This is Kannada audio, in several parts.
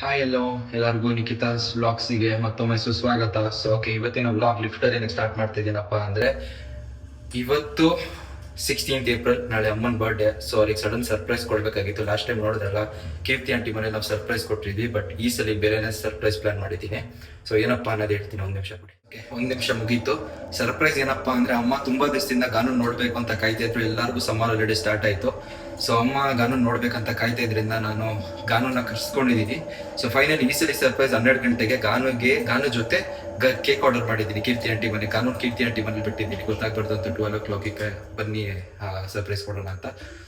ಹಾಯ್ ಎಲ್ಲೋ ಎಲ್ಲರಿಗೂ ನಿಖಿತಾಸ್ ವ್ಲಾಗ್ಸಿಗೆ ಮತ್ತೊಮ್ಮೆ ಸುಸ್ವಾಗತ. ಸೊ ಓಕೆ, ಇವತ್ತಿನ ವ್ಲಾಗ್ ಲಿಫ್ಟರ್ ಏನಕ್ಕೆ ಸ್ಟಾರ್ಟ್ ಮಾಡ್ತಾ ಇದ್ದೀನಪ್ಪ ಅಂದರೆ, ಇವತ್ತು 16th ಏಪ್ರಿಲ್, ನಾಳೆ ಅಮ್ಮನ ಬರ್ಡೇ. ಸೊ ಅವ್ರಿಗೆ ಸಡನ್ ಸರ್ಪ್ರೈಸ್ ಕೊಡಬೇಕಾಗಿತ್ತು. ಲಾಸ್ಟ್ ಟೈಮ್ ನೋಡಿದ್ರಲ್ಲ, ಕೀರ್ತಿ ಆಂಟಿ ಮನೇಲಿ ನಾವು ಸರ್ಪ್ರೈಸ್ ಕೊಟ್ಟಿದ್ವಿ. ಬಟ್ ಈ ಸಲ ಬೇರೆನೇ ಸರ್ಪ್ರೈಸ್ ಪ್ಲಾನ್ ಮಾಡಿದ್ದೀನಿ. ಸೊ ಏನಪ್ಪ ಅನ್ನೋದು ಹೇಳ್ತೀನಿ, ಒಂದು ನಿಮಿಷ ಬಿಡಿ. ಒಂದು ನಿಮಿಷ ಮುಗೀತು. ಸರ್ಪ್ರೈಸ್ ಏನಪ್ಪ ಅಂದರೆ, ಅಮ್ಮ ತುಂಬ ದಿವಸದಿಂದ ಗಾನು ನೋಡಬೇಕು ಅಂತ ಕಾಯ್ತಾ ಇದ್ರು. ಎಲ್ಲರಿಗೂ ಸಮ್ಮರ್ ಆಲ್ರೆಡಿ ಸ್ಟಾರ್ಟ್ ಆಯಿತು. ಸೊ ಅಮ್ಮ ಗಾನು ನೋಡ್ಬೇಕಂತ ಕಾಯ್ತಾ ಇದ್ರಿಂದ ನಾನು ಗಾನುನ ಕರ್ಸ್ಕೊಂಡಿದ್ದೀನಿ. ಸೊ ಫೈನಲಿ ಈ ಸಲ ಸರ್ಪ್ರೈಸ್ 12 ಗಂಟೆಗೆ ಗಾನು ಜೊತೆ ಕೇಕ್ ಆರ್ಡರ್ ಮಾಡಿದ್ದೀನಿ ಕೀರ್ತಿ ಆಂಟಿ ಮನೆ. ಗಾನು ಕೀರ್ತಿ ಆಂಟಿ ಮನೇಲಿ ಬಿಟ್ಟಿದ್ದೀನಿ, ಗೊತ್ತಾಗ್ಬಾರ್ದು ಅಂತ 12 o'clock ಬನ್ನಿ ಸರ್ಪ್ರೈಸ್ ಕೊಡೋಣ ಅಂತ.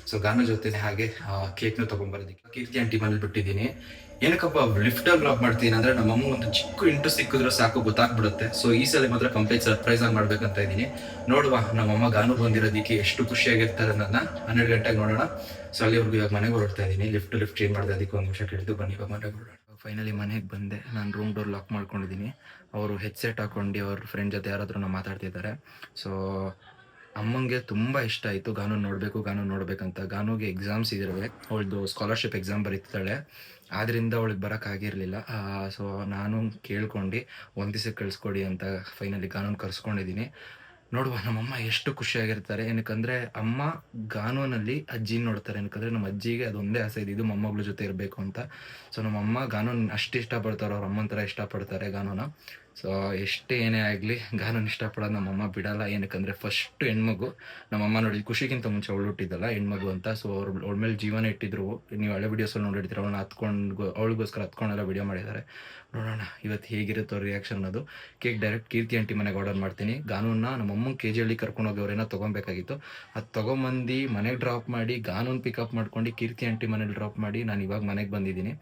ಸೊ ಗಾನು ಜೊತೆನೆ ಹಾಗೆ ಕೇಕ್ನ ತೊಗೊಂಡ್ಬರೋದಕ್ಕೆ ಕೀರ್ತಿ ಆಂಟಿ ಮನೇಲಿ ಬಿಟ್ಟಿದ್ದೀನಿ. ಏನಕ್ಕಪ್ಪ ಲಿಫ್ಟರ್ ಬ್ಲಾಗ್ ಮಾಡ್ತೀನಿ ಅಂದ್ರೆ, ನಮ್ಮಮ್ಮ ಒಂದು ಚಿಕ್ಕ ಇಂಟು ಸಿಕ್ಕಿದ್ರೆ ಸಾಕು, ಗೊತ್ತಾಗ್ಬಿಡುತ್ತೆ. ಸೊ ಈ ಸಲ ಮಾತ್ರ ಕಂಪ್ಲೀಟ್ ಸರ್ಪ್ರೈಸ್ ಆಗಿ ಮಾಡ್ಬೇಕಂತ ಇದ್ದೀನಿ. ನೋಡುವ ನಮ್ಮಮ್ಮ ಗಾನು ಬಂದಿರೋದಕ್ಕೆ ಎಷ್ಟು ಖುಷಿಯಾಗಿರ್ತಾರೆ ನನ್ನ. 12 ಗಂಟೆಗೆ ನೋಡೋಣ. ಸೊ ಅಲ್ಲಿವರೆಗೂ ಇವಾಗ ಮನೆಗೆ ಹೊರಡ್ತಾ ಇದ್ದೀನಿ. ಲಿಫ್ಟ್ ಚೇಂಜ್ ಮಾಡಿದೆ, ಅದಕ್ಕೆ ಒಂದು ನಿಮಿಷ ಕೇಳಿದ್ದು. ಬನ್ನಿ ಇವಾಗ ಮನೆಗೆ ಹೊರಡೋಣ. ಫೈನಲಿ ಮನೆಗೆ ಬಂದೆ. ನಾನು ರೂಮ್ ಡೋರ್ ಲಾಕ್ ಮಾಡ್ಕೊಂಡಿದ್ದೀನಿ. ಅವರು ಹೆಡ್ಸೆಟ್ ಹಾಕೊಂಡು ಅವ್ರ ಫ್ರೆಂಡ್ ಜೊತೆ ಯಾರಾದ್ರೂ ಮಾತಾಡ್ತಿದ್ದಾರೆ. ಸೊ ಅಮ್ಮಂಗೆ ತುಂಬ ಇಷ್ಟ ಆಯಿತು ಗಾನು ನೋಡಬೇಕಂತ. ಗಾನುಗೆ ಎಕ್ಸಾಮ್ಸ್ ಇದಿರವೆ, ಅವಳದು ಸ್ಕಾಲರ್ಶಿಪ್ ಎಕ್ಸಾಮ್ ಬರೀತಾಳೆ. ಆದ್ದರಿಂದ ಅವಳಿಗೆ ಬರೋಕ್ಕಾಗಿರಲಿಲ್ಲ. ಸೊ ನಾನು ಕೇಳ್ಕೊಂಡು ಒಂದು ದಿವಸಕ್ಕೆ ಕಳಿಸ್ಕೊಡಿ ಅಂತ ಫೈನಲಿ ಗಾನೂನ್ ಕರ್ಸ್ಕೊಂಡಿದ್ದೀನಿ. ನೋಡುವ ನಮ್ಮಮ್ಮ ಎಷ್ಟು ಖುಷಿಯಾಗಿರ್ತಾರೆ. ಏನಕ್ಕಂದರೆ ಅಮ್ಮ ಗಾನೂನಲ್ಲಿ ಅಜ್ಜಿನ ನೋಡ್ತಾರೆ. ಏನಕ್ಕಂದರೆ ನಮ್ಮ ಅಜ್ಜಿಗೆ ಅದೊಂದೇ ಆಸೆ ಇದ್ದಿದ್ದು ಮೊಮ್ಮಗಳ ಜೊತೆ ಇರಬೇಕು ಅಂತ. ಸೊ ನಮ್ಮಮ್ಮ ಗಾನೂನ್ ಅಷ್ಟು ಇಷ್ಟಪಡ್ತಾರೆ, ಅವ್ರ ಅಮ್ಮನ ಥರ ಇಷ್ಟಪಡ್ತಾರೆ ಗಾನೂನ. ಸೊ ಎಷ್ಟೇ ಏನೇ ಆಗಲಿ ಗಾನೂನ್ ಇಷ್ಟಪಡೋದು ನಮ್ಮಮ್ಮ ಬಿಡಲ್ಲ. ಏನಕ್ಕಂದರೆ ಫಸ್ಟ್ ಹೆಣ್ಮಗು. ನಮ್ಮಮ್ಮ ನೋಡಿ, ಖುಷಿಗಿಂತ ಮುಂಚೆ ಅವಳು ಹುಟ್ಟಿದ್ದಲ್ಲ ಹೆಣ್ಮಗು ಅಂತ. ಸೊ ಅವಳ ಮೇಲೆ ಜೀವನ ಇಟ್ಟಿದ್ರು. ನೀವು ಹಳೆ ವೀಡಿಯೋಸಲ್ಲಿ ನೋಡಿರ್ತೀರ, ಅವಳನ್ನ ಅವಳಿಗೋಸ್ಕರ ಹತ್ಕೊಂಡೆಲ್ಲ ವಿಡಿಯೋ ಮಾಡಿದ್ದಾರೆ. ನೋಡೋಣ ಇವತ್ತು ಹೇಗಿರುತ್ತೆ ಅವ್ರ ರಿಯಾಕ್ಷನ್ ಅನ್ನೋದು. ಕೇಕ್ ಡೈರೆಕ್ಟ್ ಕೀರ್ತಿ ಆಂಟಿ ಮನೆಗೆ ಆರ್ಡರ್ ಮಾಡ್ತೀನಿ. ಗಾನೂನ್ನ ನಮ್ಮಮ್ಮ KG ಕರ್ಕೊಂಡೋಗಿ ಅವ್ರೇನೋ ತೊಗೊಬೇಕಾಗಿತ್ತು. ಅದು ತೊಗೊಂಬಂದು ಮನೆಗೆ ಡ್ರಾಪ್ ಮಾಡಿ, ಗಾನೂನ್ ಪಿಕಪ್ ಮಾಡ್ಕೊಂಡು ಕೀರ್ತಿ ಆಂಟಿ ಮನೇಲಿ ಡ್ರಾಪ್ ಮಾಡಿ ನಾನು ಇವಾಗ ಮನೆಗೆ ಬಂದಿದ್ದೀನಿ.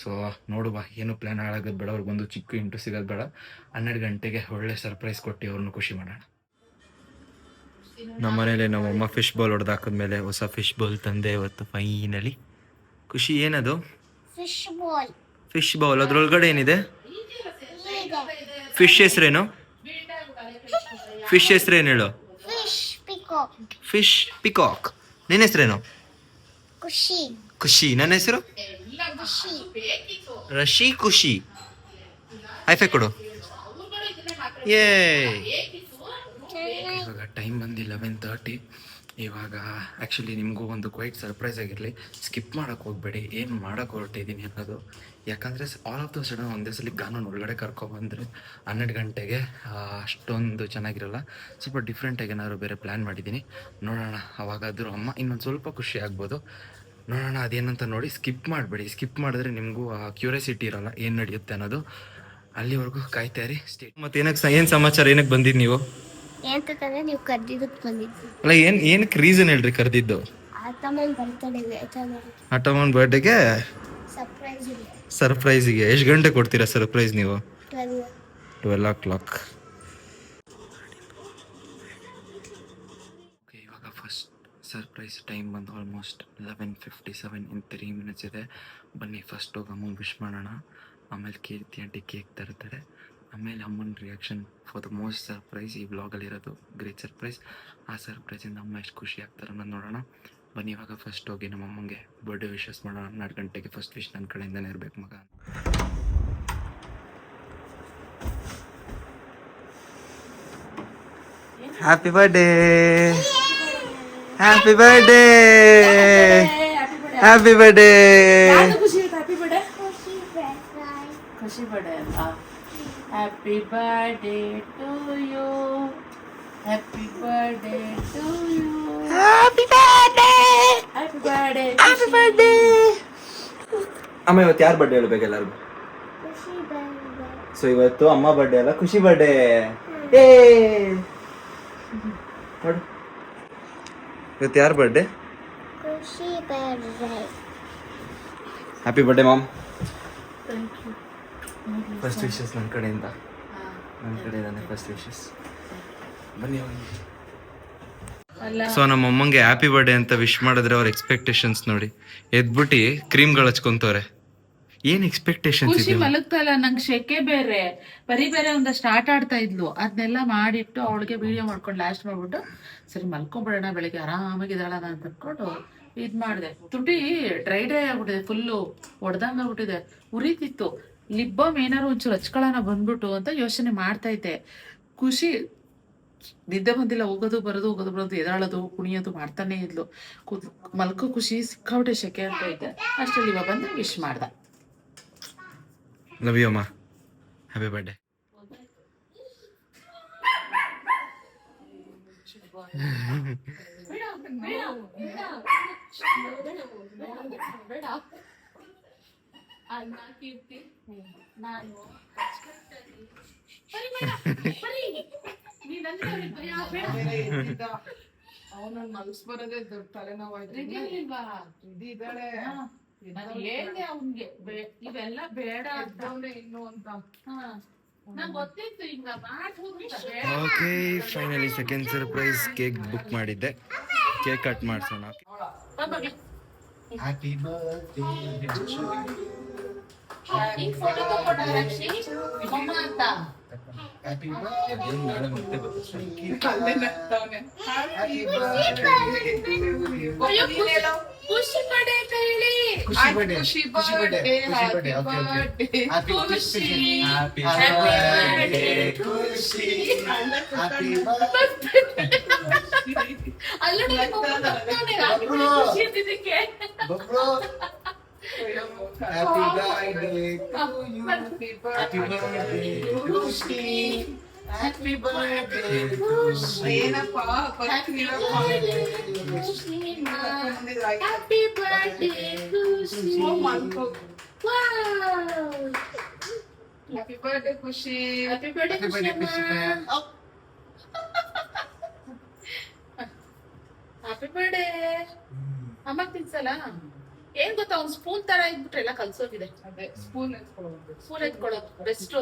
ಸೊ ನೋಡುವ, ಏನು ಪ್ಲ್ಯಾನ್ ಹಾಳಾಗೋದು ಬೇಡ, ಅವ್ರಿಗೊಂದು ಚಿಕ್ಕ ಇಂಟು ಸಿಗೋದು ಬೇಡ. 12 ಗಂಟೆಗೆ ಒಳ್ಳೆ ಸರ್ಪ್ರೈಸ್ ಕೊಟ್ಟು ಅವ್ರನ್ನ ಖುಷಿ ಮಾಡೋಣ. ನಮ್ಮ ಮನೇಲಿ ನಮ್ಮಮ್ಮ ಫಿಶ್ ಬೌಲ್ ಹೊಡೆದು ಹಾಕಿದ್ಮೇಲೆ ಹೊಸ ಫಿಶ್ ಬೌಲ್ ತಂದೆ ಇವತ್ತು ಫೈನಲಿ. ಖುಷಿ ಏನದು? Fish bowl. ಅದ್ರೊಳಗಡೆ ಏನಿದೆ? ಫಿಶ್ ಹೆಸ್ರೇನು? ಫಿಶ್ ಹೆಸ್ರೇನು ಹೇಳು? Fish peacock. ನಿನ್ನ ಹೆಸ್ರೇನು? ಖುಷಿ. ನನ್ನ ಹೆಸರು ರಶಿ. ಖುಷಿ. ಹೈಫೈ ಕೊಡು. ಏ ಇವಾಗ ಟೈಮ್ ಬಂದು 11:30. ಇವಾಗ ಆ್ಯಕ್ಚುಲಿ ನಿಮಗೂ ಒಂದು ಕ್ವೈಟ್ ಸರ್ಪ್ರೈಸ್ ಆಗಿರಲಿ. ಸ್ಕಿಪ್ ಮಾಡೋಕ್ಕೆ ಹೋಗಬೇಡಿ ಏನು ಮಾಡೋಕ್ಕೆ ಹೊರಟಿದ್ದೀನಿ ಅನ್ನೋದು. ಯಾಕಂದರೆ ಆಲ್ ಆಫ್ ದ ಸಡನ್ ಒಂದೇ ಸಲ ಗಾನೂನ್ ಒಳಗಡೆ ಕರ್ಕೊಬಂದರೆ 12 ಗಂಟೆಗೆ ಅಷ್ಟೊಂದು ಚೆನ್ನಾಗಿರಲ್ಲ. ಸ್ವಲ್ಪ ಡಿಫ್ರೆಂಟಾಗಿ ಏನಾದ್ರು ಬೇರೆ ಪ್ಲ್ಯಾನ್ ಮಾಡಿದ್ದೀನಿ. ನೋಡೋಣ, ಅವಾಗಾದರೂ ಅಮ್ಮ ಇನ್ನೊಂದು ಸ್ವಲ್ಪ ಖುಷಿ ಆಗ್ಬೋದು. ನೋಡೋಣ ಅದೇನಂತ ನೋಡಿ. ಸ್ಕಿಪ್ ಮಾಡಬೇಡಿ. ಸ್ಕಿಪ್ ಮಾಡಿದ್ರೆ ನಿಮಗೂ ಆ ಕ್ಯೂರಿಯಾಸಿಟಿ ಇರೋಲ್ಲ ಏನು ನಡೆಯುತ್ತೆ ಅನ್ನೋದು. ಅಲ್ಲಿವರೆಗೂ ಕಾಯ್ತಾ ಇರಿ. ಮತ್ತೆ ಏನು ಸಮಾಚಾರ? ಏನಕ್ಕೆ ಬಂದಿದ್ದು ನೀವು? ನೀವು ಕರ್ದಿದ್ದಕ್ಕೆ ಬಂದಿದ್ದು ಅಲ್ಲ, ಏನಕ್ಕೆ ರೀಸನ್ ಹೇಳ್ರಿ ಕರೆದಿದ್ದು? ಆಟಮನ್ ಬರ್ಡೇಗೆ ಸರ್ಪ್ರೈಸಿಗೆ. ಎಷ್ಟು ಗಂಟೆ ಕೊಡ್ತೀರಾ ಸರ್ಪ್ರೈಸ್ ನೀವು? 12 o'clock. ಓಕೆ, ಇವಾಗ ಫಸ್ಟ್ ಸರ್ಪ್ರೈಸ್ ಟೈಮ್ ಬಂದು ಆಲ್ಮೋಸ್ಟ್ 11:57. ಇನ್ 3 minutes ಇದೆ. ಬನ್ನಿ ಫಸ್ಟ್ ಹೋಗಿ ಅಮ್ಮಂಗೆ ವಿಶ್ ಮಾಡೋಣ. ಆಮೇಲೆ ಕೀರ್ತಿ ಆಂಟಿ ಕೇಕ್ ತರ್ತಾರೆ. ಆಮೇಲೆ ಅಮ್ಮನ reaction for the most surprise ಈ ವ್ಲಾಗಲ್ಲಿರೋದು. Great surprise. ಆ ಸರ್ಪ್ರೈಸಿಂದ ಅಮ್ಮ ಎಷ್ಟು ಖುಷಿ ಆಗ್ತಾರೆ ಅನ್ನೋದು ನೋಡೋಣ. ಬನ್ನಿ ಇವಾಗ ಫಸ್ಟ್ ಹೋಗಿ ನಮ್ಮ ಅಮ್ಮಂಗೆ ಬರ್ಡೇ ವಿಶಸ್ ಮಾಡೋಣ. 12 ಗಂಟೆಗೆ ಫಸ್ಟ್ ವಿಶ್ ನನ್ನ ಕಡೆಯಿಂದನೇ ಇರಬೇಕು ಮಗ. Happy birthday, happy birthday, happy birthday. ಖುಷಿ ಬರ್ಡೇ ಅಲ್ಲ. Happy birthday to you, happy birthday to you, happy birthday, happy birthday, happy birthday. ಅಮ್ಮ ಇವತ್ತು ಯಾರು ಬರ್ಡೇ ಹೇಳ್ಬೇಕು ಎಲ್ಲರಿಗೂ? ಸೊ ಇವತ್ತು ಅಮ್ಮ ಬರ್ಡೇ ಅಲ್ಲ, ಖುಷಿ ಬರ್ಡೇ. ಏ ನೋಡು, ಇವತ್ತು ಯಾರು birthday? Happy birthday mom. First wishes ನನ್ನ ಕಡೆಯಿಂದ. First wishes. ಬನ್ನಿ. ಸೊ ನಮ್ಮ ಅಮ್ಮಂಗೆ ಹ್ಯಾಪಿ ಬರ್ಡೇ ಅಂತ ವಿಶ್ ಮಾಡಿದ್ರೆ ಅವ್ರ ಎಕ್ಸ್ಪೆಕ್ಟೇಷನ್ಸ್ ನೋಡಿ. ಎದ್ಬಿಟ್ಟು ಕ್ರೀಮ್ಗಳು ಹಚ್ಕೊಂತವ್ರೆ. ಏನ್ ಎಕ್ಸ್ಪೆಕ್ಟೇಷನ್ಸ್? ಖುಷಿ ಮಲಗ್ತಾ ಇಲ್ಲ, ನಂಗೆ ಶೆಕೆ ಬೇರೆ ಬೇರೆ ಒಂದಷ್ಟು ಆಟ ಆಡ್ತಾ ಇದ್ಲು. ಅದನ್ನೆಲ್ಲ ಮಾಡಿಟ್ಟು ಅವಳಿಗೆ ವಿಡಿಯೋ ಮಾಡ್ಕೊಂಡು ಲಾಸ್ಟ್ ಮಾಡ್ಬಿಟ್ಟು ಸರಿ ಮಲ್ಕೊಂಡ್ಬಿಡೋಣ, ಬೆಳಿಗ್ಗೆ ಆರಾಮಾಗಿದ್ದಾಳ ಅಂತ ಅನ್ಕೊಂಡು ಇದ್ ಮಾಡ್ದೆ, ತುಟಿ ಡ್ರೈ ಆಗ್ಬಿಟ್ಟಿದೆ, ಫುಲ್ಲು ಒಡ್ದಂಗ್ ಆಗ್ಬಿಟ್ಟಿದೆ, ಉರಿತಿತ್ತು. ಲಿಪ್ ಬಾಮ್ ಏನಾರು ಒಂಚೂರು ಹಚ್ಕೊಳ್ಳೋಣ ಬಂದ್ಬಿಟ್ಟು ಅಂತ ಯೋಚನೆ ಮಾಡ್ತಾ ಇದ್ದೆ. ಖುಷಿ ನಿದ್ದೆ ಬಂದಿಲ್ಲ, ಹೋಗೋದು ಬರೋದು ಎದಾಳೋದು ಕುಣಿಯೋದು ಮಾಡ್ತಾನೆ ಇದ್ಲು. ಮಲ್ಕೋ ಖುಷಿ ಸಿಕ್ಕಾಬಿಟ್ಟೆ ಶೆಕೆ ಅಂತ ಇದ್ದೆ. ಅಷ್ಟರಲ್ಲಿ ಇವಾಗ ಬಂದು ವಿಶ್ ಮಾಡ್ದ. ಲವ್ ಯು ಅಮ್ಮ, ಹ್ಯಾಪಿ ಬರ್ಡೇ. ಅವನನ್ನ ಮನಸ್ ಬರೋದೇ ದೊಡ್ಡ ತಲೆನೋವಾಯ್ತು. ಹೇಳ್ದೆ ಅವ್ನ್ಗೆ ಇವೆಲ್ಲ ಬೇಡ ಇನ್ನು ಅಂತ. ನಂಗೆ ಗೊತ್ತಿತ್ತು ಹಿಂಗ okay, finally second surprise cake book ಮಾಡಿದ್ದೆ. ಕೇಕ್ ಕಟ್ ಮಾಡ್ಸೋಣ. Happy birthday. ಫೋಟೋ ತಗೊಂಡ್ರೆ ಅಂತ ಹ್ಯಾಪಿ ಬರ್ತ್ಡೇ. ನಾಳೆ ಮತ್ತೆ ಅಲ್ಲೇ ನಗ್ತಾವ್ನೆ. ಖುಷಿ ಪಡೆ ಅಂತ ಹೇಳಿ. ಖುಷಿ ಬರ್ಡೇ, ಖುಷಿ ಬರ್ಡೇ, ಖುಷಿ birthday. Okay okay. Happy Khushi happy birthday Khushi. Happy birthday. ಅಲ್ಲೇ ಖುಷಿ ಇದ್ದಿದ್ದಕ್ಕೆ Babru. Happy birthday to you. Happy birthday Khushi. Happy birthday Khushi. ಏನಪ್ಪ ಬರ್ತೀರಪ್ಪ. Happy birthday Khushi. ಮಲ್ಕೋ. Happy birthday Khushi. Happy birthday Khushi ಅಮ್ಮ. ಹ್ಯಾಪಿ ಬರ್ಡೇ ಅಮ್ಮ. ತಿನ್ಸಲ್ಲ ಏನ್ ಗೊತ್ತಾ, ಒಂದ್ ಸ್ಪೂನ್ ತರ ಇದ್ಬಿಟ್ರೆ ಎಲ್ಲ ಕಲ್ಸೋಗಿದೆ. ಅದೇ ಸ್ಪೂನ್ ಎತ್ಕೊಳ್ಳೋದು. ಸ್ಪೂನ್ ಎತ್ಕೊಳ್ಳೋದು ಬೆಸ್ಟ್.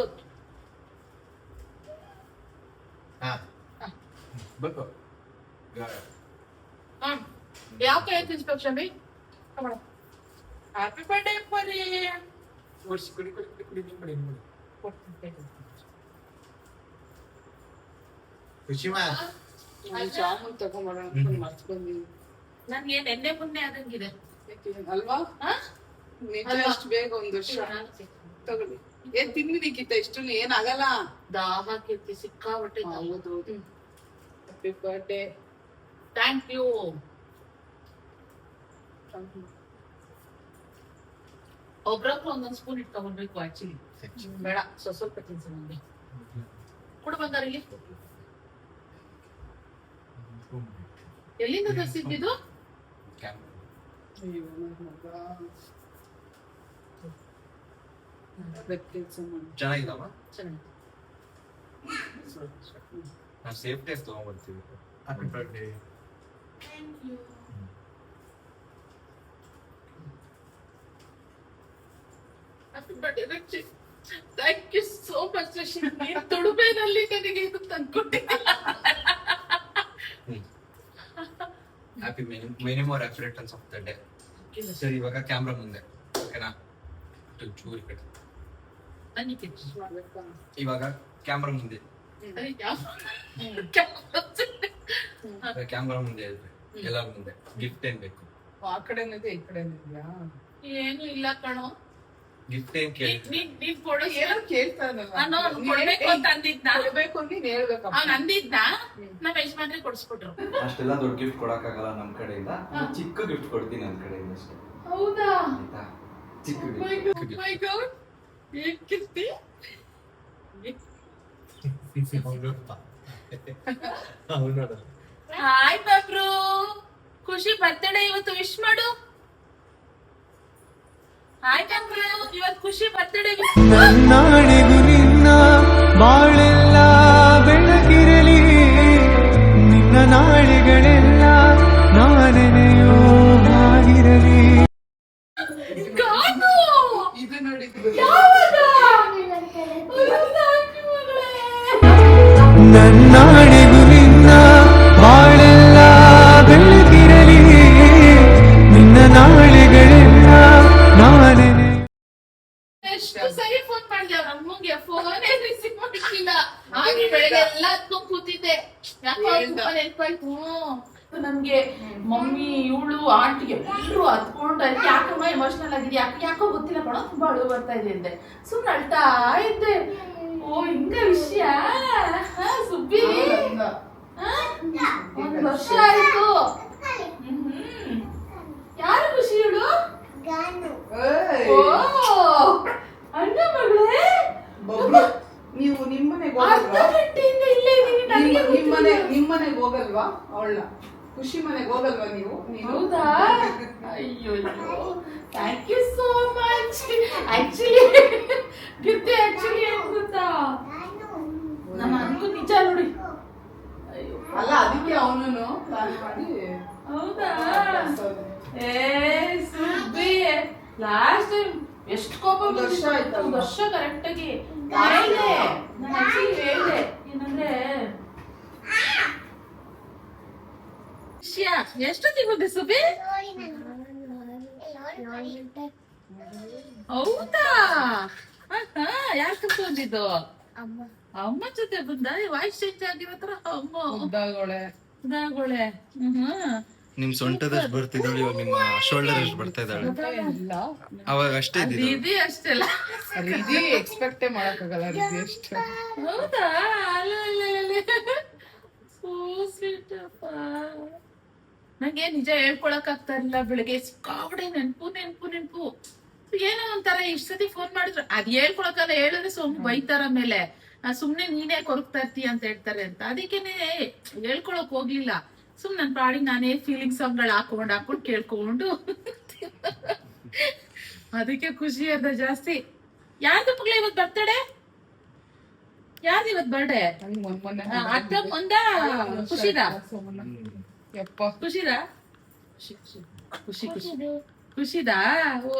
ಬಗ್ಗು. ಯಾವ ಕೈ ತಿನ್ಸ್ಬೇಕು ಶಮಿ? ಹ್ಯಾಪಿ ಬರ್ಡೇ ಪರಿ. ಕುಡಿ ಕುಡಿ ಕುಡಿ ಕುಡಿ ಕುಡಿ ಕುಡಿ. ಖುಷಿ ಮಾ. ಜಾಮೂನ್ ತಗೊಂಬರೋಣ ಅಂತ ಮರ್ತ್ ಬಂದಿನಿ. ನನ್ಗೆ ನೆನ್ನೆ ಮೊನ್ನೆ ಆದಂಗಿದೆ ಅಲ್ವಾ? ಹಾ? ನಿಜ ಅಲ್ವಾ? ಅಷ್ಟು ಬೇಗ ಒಂದ್ ವರ್ಷ ತಗೊಳ್ಳಿ. ಏನ್ ತಿನ್ನಿ ನಿಕ್ಕಿತ ಇಷ್ಟು ಏನಾಗಲ್ಲ. ದಾಹ ಕೀರ್ತಿ ಸಿಕ್ಕಾಬಟ್ಟೆ. ಹೌದು. Happy birthday. Thank you. ಒಬ್ರೊಬ್ರು ಒಂದೊಂದ್ ಸ್ಪೂನ್ ಇಟ್ಕೊಂಡ್ಬೇಕು ಆಕ್ಚುಲಿ. ಬೇಡ ಸ್ವಲ್ಪ ತಿನ್ಸ ನಂಗೆ ಕೂಡ ಬಂದಾರಿಲ್ಲಿ. ಎಲ್ಲಿಂದ ತರಿಸಿದ್ದು? ಅಯ್ಯೋ ನನ್ ಮಗ. ಕೆಲ್ಸ ಮಾಡಿ. ಚೆನ್ನಾಗಿದಮ್ಮ. ಚೆನ್ನಾಗಿ. ನಾವು ಸೇಫ್ಟಿ ತಗೊಂಡ್ಬರ್ತೀವಿ. Happy birthday. Happy birthday Rakshi. Thank you so much Rakshi. ನೀನ್ ತುಡುಬೇನಲ್ಲಿ ನನಗೆ ಇದು ತಂದ್ಕೊಟ್ಟಿದ್ದಿಲ್ಲ. Happy many more references of the day. ಸರಿ, ಇವಾಗ ಕ್ಯಾಮ್ರಾ ಮುಂದೆ, ಓಕೆನಾ? ಚೂರಿ ಕಟ್ಟಿ. ಮಾಡ್ಬೇಕಾ? ಇವಾಗ ಕ್ಯಾಮ್ರಾ ಮುಂದೆ, ಕ್ಯಾಮ್ರಾ ಮುಂದೆ ಇದ್ರೆ ಎಲ್ಲರ ಮುಂದೆ ಗಿಫ್ಟ್ ಏನ್ ಬೇಕು? ಆ ಕಡೆನಿದೆ ಈ ಕಡೆನಿದ್ಯಾ? ಏನು ಇಲ್ಲ ಕಣೋ. ಗಿಫ್ಟ್ ಏನ್ ಕೇಳಿ? ನೀನ್ ಕೊಡೋ ಏನೋ ಕೇಳ್ತಾನಲ್ಲ. ನಾನು ಕೊಡ್ಬೇಕು ಅಂತ ಅಂದಿದ್ನ. ಕೊಡ್ಬೇಕು ಅಂತ ನೀನ್ ಹೇಳ್ಬೇಕಪ್ಪ. ಅವ್ನ್ ಅಂದಿದ್ನ, ನಮ್ಮ ಯಜಮಾನ್ರೆ ಕೊಡಿಸ್ಕೊಟ್ರು. ಅಷ್ಟೆಲ್ಲ ದೊಡ್ಡ ಗಿಫ್ಟ್ ಕೊಡಕ್ಕಾಗಲ್ಲ ನಮ್ ಕಡೆಯಿಂದ. ಚಿಕ್ಕ ಗಿಫ್ಟ್ ಕೊಡ್ತೀನಿ ನನ್ ಕಡೆಯಿಂದ ಅಷ್ಟೇ. ಹೌದಾ? ಆಯ್ತಾ? ಚಿಕ್ಕ ಗಿಫ್ಟ್. ಮೈ ಗಾಡ್, ಏನ್ ಕಿರ್ತಿ. ಹಾಯ್ ಬಾಬ್ರು, ಖುಷಿ ಬರ್ತಡೇ ಇವತ್ತು ವಿಶ್ ಮಾಡು. ಹಾಯ್ ಬಾಬ್ರು, ಇವತ್ತು ಖುಷಿ ಬರ್ತಡೇ ವಿಶ್. ನನ್ನಾಣೆಗೂ ನಿನ್ನ ಬಾಳೆಲ್ಲ ಬೆಳಗಿರಲಿ, ನಿನ್ನ ನಾಳೆಗಳೆಲ್ಲ ನಾನೆನೆಯೋ ಆಗಿರಲಿ. ಕಾನು ಇದು ನೋಡಿದ್ರು ಯಾವಾಗ? ಅಯ್ಯೋ, thank you ಮಗಳೇ. ನನ್ನಾಣೆಗೂ ನಿನ್ನ ಬಾಳೆಲ್ಲ ಬೆಳಗಿರಲಿ, ನಿನ್ನ ನಾಳೆಗಳೆಲ್ಲ ನಾನೆನೆ. ಎಷ್ಟು ಸರಿ ಫೋನ್ ಮಾಡಿದೆ ಅವ್ರ ಅಮ್ಮಂಗೆ, ಫೋನೇ ರಿಸೀವ್ ಮಾಡಿಲ್ಲ. ಆದ್ರೆ ಬೆಳಗ್ಗೆ ಎಲ್ಲ ಹತ್ಕೊಂಡ್ ಕೂತಿದ್ದೆ. ಯಾಕೋ ಅವ್ರ್ ತುಂಬಾ ನೆನ್ಪಾಯ್ತು. ನನ್ಗೆ ಮಮ್ಮಿ ಇವಳು ಆಂಟಿ ಎಲ್ಲರೂ ಹತ್ಕೊಂಡು ಯಾಕಮ್ಮ ಎಮೋಷನಲ್ ಆಗಿದೆ ಯಾಕೋ ಗೊತ್ತಿಲ್ಲ ಕಣೋ ತುಂಬಾ ಅಳು ಬರ್ತಾ ಇದೆ ಅಂದೆ ಸುಮ್ಮನೆ ಅಳ್ತಾ ಇದ್ದೆ. ಓ ಹಿಂಗ ವಿಷಯ ಸುಬ್ಬಿ ಒಂದ್ ವರ್ಷ ಆಯ್ತು. ಯಾರು ಖುಷಿ ಇವಳು? ಓ ಅಣ್ಣ ಮಗಳೇ ನೀವು ನಿಮ್ಮನೆಗೆ ಅರ್ಧ ಹೋಗಲ್ವಾ? ಗಂಟೆಯಿಂದ ಇಲ್ಲೇ ಇದೀನಿ. ನನಗೆ ಗೊತ್ತಿಲ್ಲ. ನಿಮ್ಮನೆಗೆ ಹೋಗಲ್ವಾ? ಅವಳ ಖುಷಿ ಮನೆಗೆ ಹೋಗಲ್ವಾ ನೀವು? ಹೌದಾ? ಅಯ್ಯೋ thank you so much. Actually ಏನ್ ಗೊತ್ತಾ, ನಮ್ಮ ಅನ್ಕು ನಿಜ ನೋಡಿ. ಅಯ್ಯೋ ಅಲ್ಲ ಅದಕ್ಕೆ ಅವನು ಪ್ಲಾನ್ ಮಾಡಿ. ಹೌದಾ? ಏ ಸುಬ್ಬಿ ಲಾಸ್ಟ್ ಟೈಮ್ ಎಷ್ಟು ಕೋಪ ಒಂದ್ ವರ್ಷ ಬಂದಿತ್ತು. ಆಯ್ತಲ್ವಾ? ಒಂದ್ ವರ್ಷ ಕರೆಕ್ಟ್ ಆಗಿ ಹೇಳಿದೆ. ನಾನು ಆಕ್ಚುಲಿ ಹೇಳಿದೆ ಏನಂದ್ರೆ ಎಷ್ಟೊತ್ತಿಗೆ ಬಂದೆ ಸುಬ್ಬಿ? ಹೌದಾ? ಯಾರು ಕರ್ಕೊಂಡಿದ್ದು? ಅಮ್ಮ ಜೊತೆ ಬಂದ? ವಾಯ್ಸ್ ಚೇಂಜ್ ಆಗಿರೋ ತರ ಅಮ್ಮ ಉದ್ದಾಗೋಳೆ. ಉದಾಗೋಳೆ. ನಿಮ್ ಸೊಂಟದಷ್ಟು ಬರ್ತಿದ್ದಾಳೆ, ಇವಾಗ ನಿಮ್ಮ ಶೋಲ್ಡರ್ ಅಷ್ಟು ಬರ್ತಾ ಇದ್ದಾಳೆ. ಇಲ್ಲ ಅವಾಗ ಅಷ್ಟೇ ಇದ್ದಿದ್ದು. ದೀದಿ ಅಷ್ಟೆಲ್ಲ. ರೀತಿ ಎಕ್ಸ್ಪೆಕ್ಟೇ ಮಾಡಕ್ಕಾಗಲ್ಲ ರೀತಿ ಎಷ್ಟು. ಹೌದಾ? ಸೋ ಸ್ವೀಟ್ ಅಪ್ಪ. ನಂಗೆ ನಿಜ ಹೇಳ್ಕೊಳಕ್ ಆಗ್ತಾ ಇರ್ಲಿಲ್ಲ. ಬೆಳಿಗ್ಗೆ ಸಿಕ್ಕಾಪಟ್ಟೆ ನೆನ್ಪು ಏನೋ ಒಂಥರ ಇಷ್ಟ ಸತಿ ಫೋನ್ ಮಾಡಿದ್ರು ಅದ್ ಹೇಳ್ಕೊಳಕಲ್ಲ. ಹೇಳಿದ್ರೆ ಸುಮ್ನೆ ಬೈತಾರ ಮೇಲೆ ಸುಮ್ನೆ ನೀನೇ ಕೊರಗ್ತಾ ಇರ್ತೀಯ ಅಂತ ಹೇಳ್ತಾರೆ ಅಂತ. ಅದಕ್ಕೇನೆ ಹೇಳ್ಕೊಳಕ್ ಹೋಗ್ಲಿಲ್ಲ. ಸುಮ್ನೆ ನನ್ ಪಾಡಿ ನಾನೇ ಫೀಲಿಂಗ್ ಸಾಂಗ್ಗಳು ಹಾಕೊಂಡು ಕೇಳ್ಕೊಂಡು ಅದಕ್ಕೆ ಖುಷಿ ಅದ ಜಾಸ್ತಿ. ಯಾರ್ದು ಮಗ್ಳ ಇವತ್ ಬರ್ತಡೆ? ಯಾರ್ದು ಇವತ್ ಬರ್ಡೇ? ಅಕ್ಕ ಮುಂದ ಖುಷಿದ? ಯಪ್ಪ ಖುಷಿದ? ಖುಷಿದ? ಓ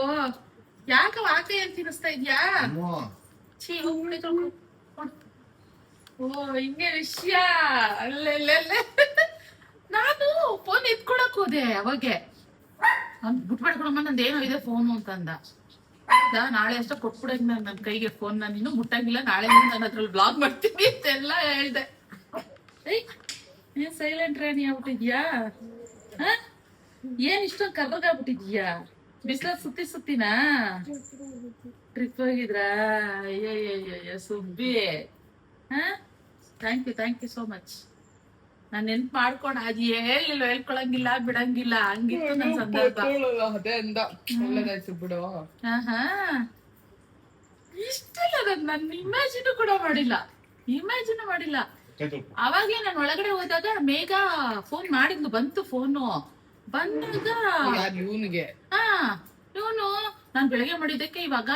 ಯಾಕ ಆಕೆ ಅಂತ ತಿನ್ನಿಸ್ತಾ ಇದ್ಯಾ? ಛೀ ಹೋಗ್ಬಿಡಿ ತೊಳ್ಕೊ. ಓ ಹಿಂಗೆ ವಿಷಯ. ಅಲ್ಲೆಲ್ಲೆ ನಾನು ಫೋನ್ ಎತ್ಕೊಳಕ್ ಹೋದೆ ಅವಾಗೆ. ಬಿಟ್ಬಿಡ್ಕೊಳಮ್ಮ ನಂದೇನೋ ಇದೆ ಫೋನು ಅಂತಂದ. ನಾಳೆ ಅಷ್ಟೇ ಕೊಟ್ಬಿಡಂಗ್ ನನ್ ಕೈಗೆ ಫೋನ್. ನಾನು ಇನ್ನೂ ಮುಟ್ಟಂಗಿಲ್ಲ. ನಾಳೆ ನಾನು ಅದ್ರಲ್ಲಿ ಬ್ಲಾಗ್ ಮಾಡ್ತೀನಿ ಅಂತೆಲ್ಲ ಹೇಳ್ದೆ. ಏನ್ ಸೈಲೆಂಟ್ ರಾಣಿ ಆಗ್ಬಿಟ್ಟಿದ್ಯಾ? ಏನ್ ಇಷ್ಟೊಂದು ಕರ್ರಗಾಗ್ಬಿಟ್ಟಿದ್ಯಾ? ಬಿಸ್ಲ ಸುತ್ತಿನಾ? ಟ್ರಿಪ್ ಹೋಗಿದ್ರಾ? ಅಯ್ಯಯ್ಯ Subbi. Thank you so much. ನಾನ್ ನೆನ್ಪ್ ಮಾಡ್ಕೊಂಡ್ ಅದ್ ಹೇಳ್ಕೊಳಂಗಿಲ್ಲ ಬಿಡಂಗಿಲ್ಲ ಹಂಗಿತ್ತು ನನ್ ಸಂದರ್ಭ. ಅದೇ ಅಂದ ಒಳ್ಳೇದಾಯ್ತು ಬಿಡು. ಇಷ್ಟೆಲ್ಲ ನನ್ ಇಮ್ಯಾಜಿನ್ ಕೂಡ ಮಾಡಿಲ್ಲ. ಅವಾಗ್ಲೇ ನಾನು ಒಳಗಡೆ ಹೋದಾಗ ಮೇಘ ಫೋನ್ ಮಾಡಿದ್ಲು. ಬಂತು ಫೋನು. ಬಂದಾಗ ಇವನಿಗೆ ಇವನು ನಾನ್ ಬೆಳಗ್ಗೆ ಮಾಡಿದ್ದಕ್ಕೆ ಇವಾಗ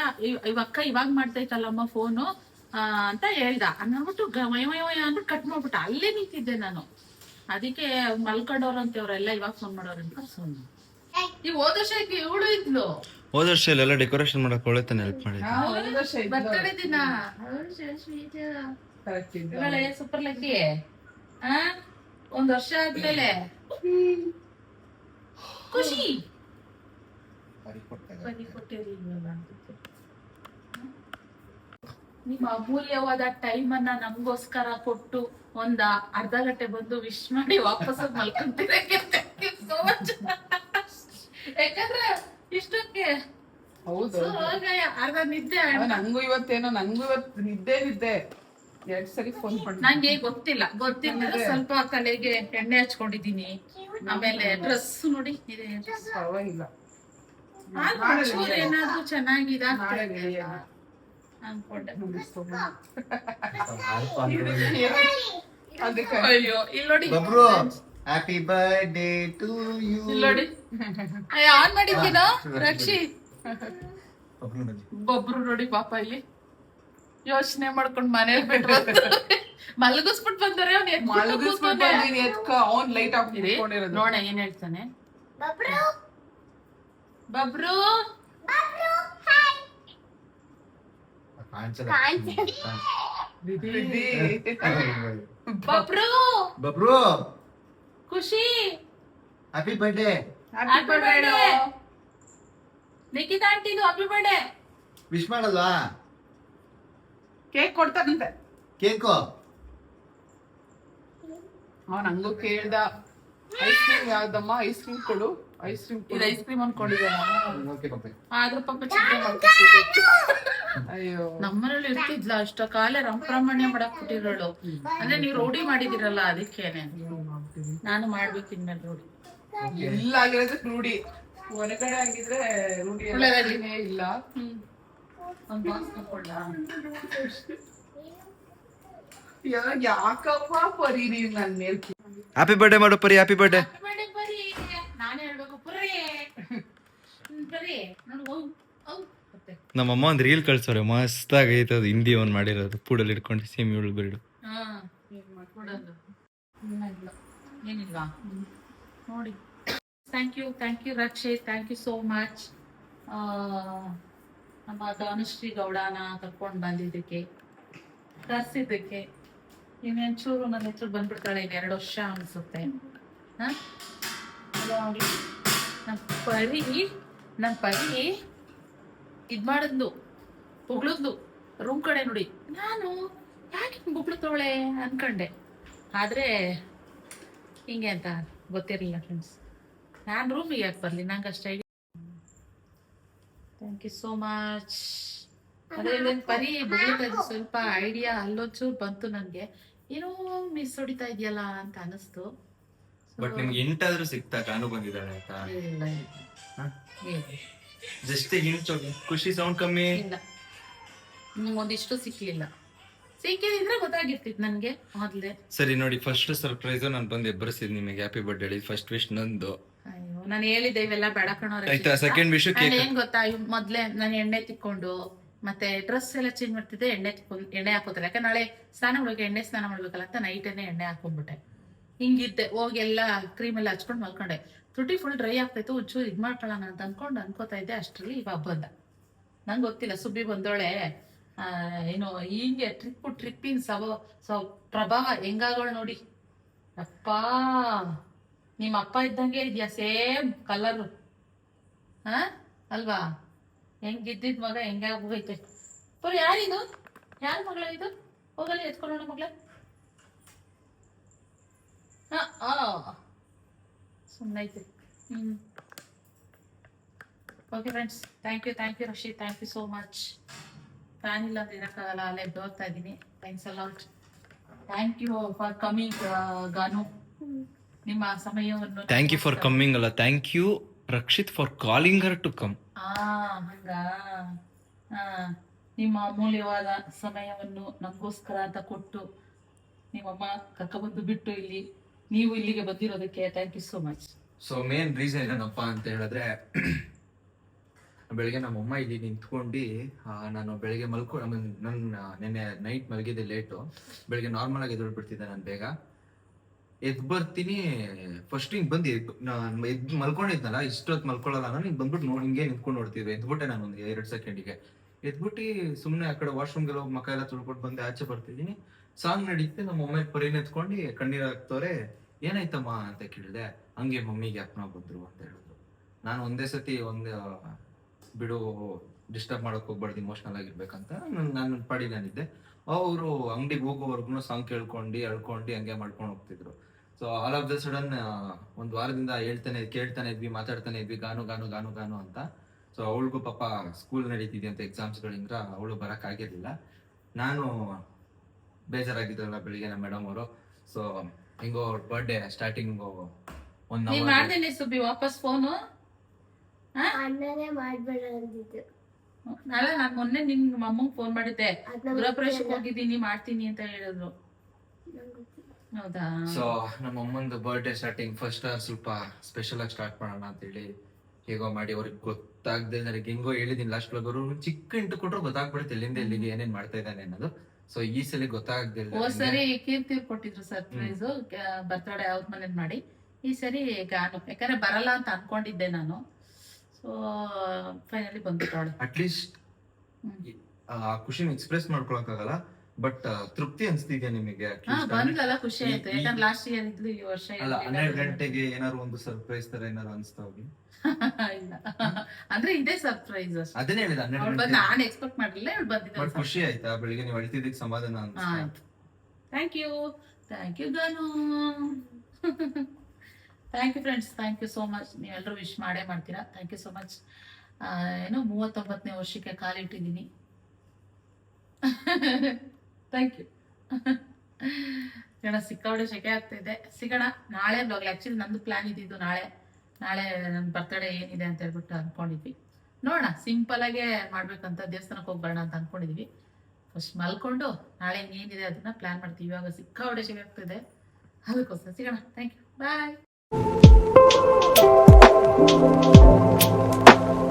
ಇವಾಗ ಮಾಡ್ತಾ ಇತ್ತಲ್ಲಮ್ಮ ಫೋನು ಅಂತ ಹೇಳ್ದ. ಅಂದ್ಬಿಟ್ಟು ಮಯ ಅಂದ್ಬಿಟ್ಟು ಕಟ್ ಮಾಡ್ಬಿಟ್ಟ. ಅಲ್ಲೇ ನಿಂತಿದ್ದೆ ನಾನು. ಅದಕ್ಕೆ ಮಲ್ಕೊಂಡವ್ರಂತೆ ಅವರೆಲ್ಲ ಇವಾಗ ಫೋನ್ ಮಾಡೋರಂತ ಸುಮ್ಮನೆ. ಈ ಹೋದ ವರ್ಷ ಇವಳು ಇದ್ಲು. ಹೋದ ವರ್ಷ ಎಲ್ಲ ಡೆಕೋರೇಷನ್ ಮಾಡಕ್ ಒಳ್ಳೆತಾನೆ ಹೆಲ್ಪ್ ಮಾಡಿದ್ದೆ. ಬರ್ತಡೇ ದಿನ ಸೂಪರ್ ಲಕ್ಕಿ. ಒಂದ್ ವರ್ಷ ಆದ್ಮೇಲೆ ಖುಷಿ ನಿಮ್ಮ ಅಮೂಲ್ಯವಾದ ಟೈಮ್ ಅನ್ನ ನಮ್ಗೋಸ್ಕರ ಕೊಟ್ಟು ಒಂದ್ ಅರ್ಧ ಗಂಟೆ ಬಂದು ವಿಶ್ ಮಾಡಿ ವಾಪಸ್ ಮಲ್ಕೊಂತಿರಕ್ಕೆ ಯಾಕಂದ್ರೆ ಇಷ್ಟಕ್ಕೆ ಹೌದು ಅರ್ಧ ನಿದ್ದೆ. ನಂಗೂ ಇವತ್ತು ನಿದ್ದೆ 2 ಸರಿ ಫೋನ್ ಮಾಡಿ. ನಂಗೆ ಗೊತ್ತಿಲ್ಲ ಸ್ವಲ್ಪ ತಲೆಗೆ ಎಣ್ಣೆ ಹಚ್ಕೊಂಡಿದೀನಿ. ಆಮೇಲೆ ಡ್ರೆಸ್ ನೋಡಿ ಇದೆ ಪರವಾಗಿಲ್ಲ. ಏನಾದ್ರು ಚೆನ್ನಾಗಿದೆ ಅನ್ಕೊಂಡೆ. ಅದಕ್ಕೆ ಅಯ್ಯೋ ಇಲ್ಲಿ ನೋಡಿ ಹ್ಯಾಪಿ ಬರ್ಡೇ ಟು ಯು. ಇಲ್ಲಿ ನೋಡಿ ಆನ್ ಮಾಡಿದ್ದೀನೋ ರಕ್ಷಿ. ಬೊಬ್ರು ನೋಡಿ ಪಾಪ ಇಲ್ಲಿ ಯೋಚನೆ ಮಾಡ್ಕೊಂಡ್ ಮನೇಲಿ ಬಿಟ್ರು ಮಲಗಿಸ್ಬಿಟ್ಟು ಬಂದರೆ ಅವ್ನ್ ಲೈಟ್ ಹಾಕ್ತಿರಿ ನೋಡ ಏನ್ ಹೇಳ್ತಾನೆ. Babru Babru Khushi happy birthday. ನಿಖಿತಾ ಆಂಟಿದು ಹ್ಯಾಪಿ ಬರ್ಡೇ. ವಿಶ್ ಮಾಡಲ್ವಾ? ಕೇಕ್ ಕೊಡ್ತಾನಂತೆ. ಕೇಕು ಅವನ್ ಹಂಗೂ ಕೇಳ್ದ ಐಸ್ ಕ್ರೀಮ್ ಯಾವ್ದಮ್ಮ? ಐಸ್ ಕ್ರೀಮ್ ಕೊಡು, ಐಸ್ ಕ್ರೀಮ್ ಇದು ಐಸ್ ಕ್ರೀಮ್ ಅನ್ಕೊಂಡಿದ್ದಾನ ಓಕೆ ಪಪ್ಪೆ. ಆದ್ರ ಪಾಪ ಚಿಕ್ಕ ಮಾಡ್ಕೊಟ್ಟಿದ್ದೆ. ಅಯ್ಯೋ ನಮ್ಮನೇಲಿ ಇರ್ತಿದ್ಲ ಅಷ್ಟ ಕಾಲ ರಂಪ್ರಾಮಣ್ಯ ಮಾಡಕ್ ಬಿಟ್ಟಿರೋಳು. ಅಂದ್ರೆ ನೀವು ರೂಢಿ ಮಾಡಿದಿರಲ್ಲ ಅದಕ್ಕೇನೆ ನಾನು ಮಾಡ್ಬೇಕು ಇನ್ಮೇಲೆ ರೂಢಿ. ಎಲ್ಲ ಆಗಿರೋದಕ್ಕೆ ರೂಢಿ, ಹೊರಗಡೆ ಆಗಿದ್ರೆ ರೂಢಿ ಒಳ್ಳೆದಾಗ್ಲಿ. ಇಲ್ಲ. ಒಂದ್ ಬಾಕ್ಸ್ ತಗೊಳ್ಳ. ಯಾಕಪ್ಪ ಪರಿ ನೀವ್ ನನ್ ಮೇಲ್ ಹ್ಯಾಪಿ ಬರ್ಡೇ ಮಾಡು ಪರಿ, ಹ್ಯಾಪಿ ಬರ್ಡೇ. ಬರೀ ನಾನೇ ಹೇಳ್ಬೇಕು ಪುರೇ ಬರೀ ನಾನು ಮತ್ತೆ ನಮ್ಮಮ್ಮ ಒಂದು ರೀಲ್ ಕಳ್ಸೋರೆ, ಮಸ್ತಾಗೈತೆ ಅದು, ಹಿಂದಿ ಅವ್ನು ಮಾಡಿರೋದು, ಪೂಡಲ್ಲಿ ಇಟ್ಕೊಂಡು ಸೇಮ್ ಇವಳು ಬಿಡು. ಹಾ ಕೊಡೋದು ಏನಿಲ್ವಾ ನೋಡಿ. Thank you Rakshit, thank you so much. ನಮ್ಮ ಧನುಶ್ರೀ ಗೌಡನ ಕರ್ಕೊಂಡು ಬಂದಿದ್ದಕ್ಕೆ, ಕರ್ಸಿದ್ದಕ್ಕೆ. ಇನ್ನೊಂಚೂರು ನನ್ನ ಹೆಸರು ಬಂದ್ಬಿಡ್ತಾಳೆ, ಈಗ 2 ವರ್ಷ ಅನ್ಸುತ್ತೆ. ನಮ್ಮ ಪರಿ ಇದ್ ಮಾಡಿದ್ಲು, ಹೊಗಳಿದ್ಲು ರೂಮ್ ಕಡೆ ನೋಡಿ. ನಾನು ಯಾಕೆ ಬೊಗ್ಳುತ್ತವಳೆ ಅನ್ಕೊಂಡೆ, ಆದ್ರೆ ಹಿಂಗೆ ಅಂತ ಗೊತ್ತಿರಲಿಲ್ಲ ಫ್ರೆಂಡ್ಸ್. ನಾನು ರೂಮಿಗೆ ಯಾಕೆ ಬರಲಿ, ನಂಗೆ ಅಷ್ಟು idea. Thank you so much. ಅದೇ ಪರಿ ಬೊಗ್ಳುತ್ತಿದ್ದು ಸ್ವಲ್ಪ ಐಡಿಯಾ ಅಲ್ಲೊಂಚೂರು ಬಂತು ನನಗೆ, ಏನೋ ಮಿಸ್ ಹೊಡಿತಾ ಇದೆಯಲ್ಲ ಅಂತ ಅನಿಸ್ತು. ಬಟ್ ನಿಮ್ಗೆ ಇಂಟಾದ್ರೂ ಸಿಕ್ತಾ ಕಾನು ಬಂದಿದ್ದಾಳೆ ಅಂತ? ಇಲ್ಲ ಜಸ್ಟ್ ಹಿಂಟ್, ಖುಷಿ ಸೌಂಡ್ ಕಮ್ಮಿ. ಇಲ್ಲ ಒಂದಿಷ್ಟು ಸಿಕ್ಲಿಲ್ಲ. ಸಿಕ್ಕಿದ್ರೆ ಗೊತ್ತಾಗಿರ್ತಿತ್ತು ನನಗೆ ಮೊದ್ಲೇ. ಸರಿ ನೋಡಿ, ಫಸ್ಟ್ ಸರ್ಪ್ರೈಸ್ ನಾನು ಬಂದು ಎಬ್ಬರಿಸಿದ್ ನಿಮಗೆ, ಹ್ಯಾಪಿ ಬರ್ಡೇ ಹೇಳಿ. ಫಸ್ಟ್ ವಿಶ್ ನಂದು. ಅಯ್ಯೋ ನಾನು ಹೇಳಿದ್ದೆ ಇವೆಲ್ಲ ಬೇಡ ಕಣೋರೆ. ಆಯ್ತಾ? ಸೆಕೆಂಡ್ ವಿಶ್ ಏನ್ ಗೊತ್ತಾ, ಮೊದ್ಲೇ ನಾನು ಎಣ್ಣೆ ತಿಕ್ಕೊಂಡು ಮತ್ತೆ ಡ್ರೆಸ್ ಎಲ್ಲ ಚೇಂಜ್ ಮಾಡ್ತಿದ್ದೆ, ಎಣ್ಣೆ ಹಾಕೋತಾರೆ. ಯಾಕಂದ್ರೆ ನಾಳೆ ಸ್ನಾನ ಮಾಡ್ಬೇಕು, ಎಣ್ಣೆ ಸ್ನಾನ ಮಾಡ್ಬೇಕಲ್ಲ ಅಂತ ನೈಟೇನೆ ಎಣ್ಣೆ ಹಾಕೊಂಡ್ಬಿಟ್ಟೆ. ಹಿಂಗಿದ್ದೆ, ಹೋಗಿ ಎಲ್ಲ ಕ್ರೀಮ್ ಎಲ್ಲ ಹಚ್ಕೊಂಡು ಮಲ್ಕೊಂಡೆ. ತುಟಿ ಫುಲ್ ಡ್ರೈ ಆಗ್ತಾಯಿತ್ತು, ಒಂಚೂರು ಇದ್ ಮಾಡ್ಕೊಳ್ಳೋಣ ಅಂತ ಅನ್ಕೋತಾ ಇದ್ದೆ. ಅಷ್ಟರಲ್ಲಿ ಇವಾಗ ಬಂದ. ನಂಗೆ ಗೊತ್ತಿಲ್ಲ, ಸುಬ್ಬಿ ಬಂದೋಳೆ. ಏನೋ ಹಿಂಗೆ ಟ್ರಿಪ್ಪಿನ ಪ್ರಭಾವ ಹೆಂಗಾಗೋಳು ನೋಡಿ. ಅಪ್ಪ ನಿಮ್ಮ ಅಪ್ಪ ಇದ್ದಂಗೆ ಇದೆಯಾ, ಸೇಮ್ ಕಲರ್. ಹಾ ಅಲ್ವಾ? ಹೆಂಗಿದ್ದಿದ್ ಮಗ ಹೆಂಗೆ ಹೋಗೈತೆ. ಬರೀ ಯಾರಿದು? ಯಾರ ಮಗಳ ಇದು? ಹೋಗಲಿ ಎತ್ಕೊಳ್ಳೋಣ ಮಗಳ. ಸುಮ್ಮನೈತೆ. Okay friends, thank you Rashid, thank you so much. Fan ಇಲ್ಲ ಅಂದ್ರೆ ಇರೋಕ್ಕಾಗಲ್ಲ, ಅಲ್ಲೇ ಹೋಗ್ತಾ ಇದ್ದೀನಿ. Thanks a lot. Thank you for coming Ganu, ನಿಮ್ಮ ಸಮಯವನ್ನು. ಥ್ಯಾಂಕ್ ಯು ಫಾರ್ ಕಮ್ಮಿಂಗ್ ಅಲ್ಲ, thank you Rakshith for calling her to come. ಹಂಗ ನಿಮ್ಮ ಅಮೂಲ್ಯವಾದ ಸಮಯವನ್ನು ನಮಗೋಸ್ಕರ ಅಂತ ಕೊಟ್ಟು ನಿಮ್ಮಮ್ಮ ಕರ್ಕೊಬಂದು ಬಿಟ್ಟು ನೀವು ಇಲ್ಲಿಗೆ ಬಂದಿರೋದಕ್ಕೆ thank you so much. So main reason ಏನಪ್ಪ ಅಂತ ಹೇಳಿದ್ರೆ, ಬೆಳಿಗ್ಗೆ ನಮ್ಮಮ್ಮ ಇಲ್ಲಿ ನಿಂತ್ಕೊಂಡು, ನಾನು ಬೆಳಿಗ್ಗೆ ನನ್ನ ನೆನ್ನೆ ನೈಟ್ ಮಲಗಿದ್ದೆ ಲೇಟು. ಬೆಳಿಗ್ಗೆ ನಾರ್ಮಲ್ ಆಗಿ ಎದ್ಬಿಡ್ತಿದ್ದೆ ನಾನು ಬೇಗ. ಎದ್ ಬರ್ತೀನಿ, ಫಸ್ಟ್ ಹಿಂಗ್ ಬಂದು ಎದ್ ಮಲ್ಕೊಂಡಿದ್ನಲ್ಲ, ಇಷ್ಟೊತ್ತು ಮಲ್ಕೊಳ್ಳಲ್ಲ ನಾನು. ಹಿಂಗ್ ಬಂದ್ಬಿಟ್ಟು ಹಿಂಗೆ ನಿಂತ್ಕೊಂಡು ನೋಡ್ತಿದ್ದೆ. ಎದ್ಬಿಟ್ಟೆ ನಾನು ಒಂದು 2 ಸೆಕೆಂಡಿಗೆ ಎದ್ಬಿಟ್ಟು ಸುಮ್ಮನೆ ಆ ಕಡೆ ವಾಶ್ರೂಮ್ಗೆಲ್ಲ ಹೋಗಿ ಮಕ್ಕ ಎಲ್ಲ ತುಳ್ಕೊಟ್ಟು ಬಂದು ಆಚೆ ಬರ್ತಿದ್ದೀನಿ. ಸಾಂಗ್ ನಡೀತೆ, ನಮ್ಮ ಮಮ್ಮಿ ಪರಿನ ಎತ್ಕೊಂಡು ಕಣ್ಣೀರ್ ಹಾಕ್ತವ್ರೆ. ಏನಾಯ್ತಮ್ಮ ಅಂತ ಕೇಳಿದೆ. ಹಂಗೆ ಮಮ್ಮಿಗೆ ಅಪ್ಪನ ಬಂದ್ರು ಅಂತ ಹೇಳಿದ್ರು. ನಾನು ಒಂದೇ ಸತಿ ಬಿಡು, ಡಿಸ್ಟರ್ಬ್ ಮಾಡಕ್ ಹೋಗ್ಬಾರ್ದು, ಇಮೋಷನಲ್ ಆಗಿರ್ಬೇಕಂತ ನಾನು ಪಾಡಿ ನಾನಿದ್ದೆ. ಅವರು ಅಂಗಡಿಗೆ ಹೋಗೋವರೆಗೂ ಸಾಂಗ್ ಕೇಳ್ಕೊಂಡು ಅಳ್ಕೊಂಡು ಹಂಗೆ ಮಾಡ್ಕೊಂಡು ಹೋಗ್ತಿದ್ರು. So all of the sudden ಒಂದು ವಾರದಿಂದ ಕೇಳ್ತಾನೆ ಇದ್ವಿ, ಮಾತಾಡ್ತಾನೆ ಇದ್ವಿ, ಗಾನು ಗಾನು ಗಾನು ಗಾನು ಅಂತ. ಸೊ ಅವಳಿಗೂ ಪಾಪ ಸ್ಕೂಲ್ ನಡೀತಿದೆ ಅಂತ, ಎಕ್ಸಾಮ್ಸ್ಗಳಿಂದ ಅವಳು ಬರಕ್ ಆಗಿರ್ಲಿಲ್ಲ. ನಾನು ಬೇಜಾರಾಗಿದ್ರಲ್ಲ ಬೆಳಿಗ್ಗೆ ನಮ್ಮ ಮೇಡಮ್ ಅವರು. ಸೊ ಹಿಂಗೋ ಬರ್ಡೇ ಸ್ಟಾರ್ಟಿಂಗ್ ಮಾಡ್ದೇನೆ ಸುಬ್ಬಿ ವಾಪಸ್ ಫೋನು. ಅಣ್ಣನೇ ಮಾಡ್ಬೇಡ ಅಂದಿದ್ದು. ನಾಳೆ ನಾನು ಮೊನ್ನೆ ನಿನ್ ಅಮ್ಮಂಗ್ ಫೋನ್ ಮಾಡಿದ್ದೆ, ಗೃಹಪ್ರವೇಶಕ್ಕೆ ಹೋಗಿದ್ದೀನಿ ಮಾಡ್ತೀನಿ ಅಂತ ಹೇಳಿದ್ರು. ಹೌದಾ? ಸೊ ನಮ್ಮ ಅಮ್ಮಂದು ಬರ್ಡೇ ಸ್ಟಾರ್ಟಿಂಗ್ ಫಸ್ಟ್ ಸ್ವಲ್ಪ ಸ್ಪೆಷಲ್ ಆಗಿ ಸ್ಟಾರ್ಟ್ ಮಾಡೋಣ ಅಂತ ಹೇಳಿ ಹೇಗೋ ಮಾಡಿ, ಅವ್ರಿಗೆ ಗೊತ್ತಾಗ್ದೆ ನನಗೆ ಹೆಂಗೋ ಹೇಳಿದೀನಿ. ಲಾಸ್ಟ್ ಅವರು ಚಿಕ್ಕ ಇಂಟು ಕೊಟ್ಟರು ಗೊತ್ತಾಗ್ಬಿಡುತ್ತೆ ಎಲ್ಲಿಂದ ಎಲ್ಲಿಗೆ ಏನೇನ್ ಮಾಡ್ತಾ ಇದ್ದಾನೆ ಅನ್ನೋದು. ಸೊ ಈ ಸಲ ಗೊತ್ತಾಗ್ದಿಲ್ಲ. ಹೋದ್ ಸರಿ ಕೀರ್ತಿ ಕೊಟ್ಟಿದ್ರು ಸರ್ಪ್ರೈಸ್, ಬರ್ತಡೇ ಅವ್ರ ಮನೇಲಿ ಮಾಡಿ. ಈ ಸರಿ ಗಾನು, ಯಾಕಂದ್ರೆ ಬರಲ್ಲ ಅಂತ ಅನ್ಕೊಂಡಿದ್ದೆ ನಾನು. ಸೊ ಫೈನಲಿ ಬಂದ್ಬಿಟ್ಟವಳೆ. ಅಟ್ಲೀಸ್ಟ್ ಖುಷಿನ ಎಕ್ಸ್ಪ್ರೆಸ್ ಮಾಡ್ಕೊಳಕ್ಕಾಗಲ್ಲ, ಬಟ್ ತೃಪ್ತಿ ಅನ್ಸ್ತಿದ್ಯಾ ನಿಮಗೆ? ಬಂದ್ಲಲ್ಲ, ಖುಷಿ ಆಯ್ತು. ಯಾಕಂದ್ರೆ ಲಾಸ್ಟ್ ಇಯರ್ ಇದ್ಲು, ಈ ವರ್ಷ 12 ಗಂಟೆಗೆ ಏನಾದ್ರು ಒಂದು ಸರ್ಪ್ರೈಸ್ ತರ ಏನಾದ್ರು ಅನ್ಸ್ತಾ ಹೋಗಿ? ಇಲ್ಲ ಅಂದ್ರೆ ಇದೇ ಸರ್ಪ್ರೈಸ್. ಅದನ್ನೇ ಹೇಳಿದ, 12 ಗಂಟೆ. ನಾನು ಎಕ್ಸ್ಪೆಕ್ಟ್ ಮಾಡಿಲ್ಲ, ಇವಳು ಬಂದಿದ್ದಾಳೆ. ಖುಷಿ ಆಯ್ತಾ ಬೆಳಿಗ್ಗೆ ನೀವು ಅಳ್ತಿದ್ದಕ್ಕೆ ಸಮಾಧಾನ ಅನ್ಸ್ತಾ? Thank you Ganu. Thank you friends, thank you so much. ನೀವೆಲ್ಲರೂ ವಿಶ್ ಮಾಡೇ ಮಾಡ್ತೀರಾ. Thank you so much. ಏನೋ 39ನೇ ವರ್ಷಕ್ಕೆ ಕಾಲಿಟ್ಟಿದ್ದೀನಿ. Thank you. ಸಿಗೋಣ, ಸಿಕ್ಕಾಪಟ್ಟೆ ಶೆಕೆ ಆಗ್ತಾಯಿದೆ. ಸಿಗೋಣ ನಾಳೆ ಬ್ಲಾಗ್. ಆ್ಯಕ್ಚುಲಿ ನಂದು ಪ್ಲ್ಯಾನ್ ಇದ್ದಿದ್ದು ನಾಳೆ ನನ್ನ ಬರ್ತಡೇ ಏನಿದೆ ಅಂತ ಹೇಳ್ಬಿಟ್ಟು ಅಂದ್ಕೊಂಡಿದ್ವಿ. ನೋಡೋಣ, ಸಿಂಪಲಾಗೆ ಮಾಡ್ಬೇಕಂತ ದೇವಸ್ಥಾನಕ್ಕೆ ಹೋಗಿ ಬರೋಣ ಅಂತ ಅಂದ್ಕೊಂಡಿದ್ವಿ. ಫಸ್ಟ್ ಮಲ್ಕೊಂಡು ನಾಳೆ ಏನಿದೆ ಅದನ್ನ ಪ್ಲ್ಯಾನ್ ಮಾಡ್ತೀವಿ. ಇವಾಗ ಸಿಕ್ಕಾಪಟ್ಟೆ ಶೆಕೆ ಆಗ್ತಿದೆ, ಅದಕ್ಕೋಸ್ಕರ ಸಿಗೋಣ. Thank you, bye.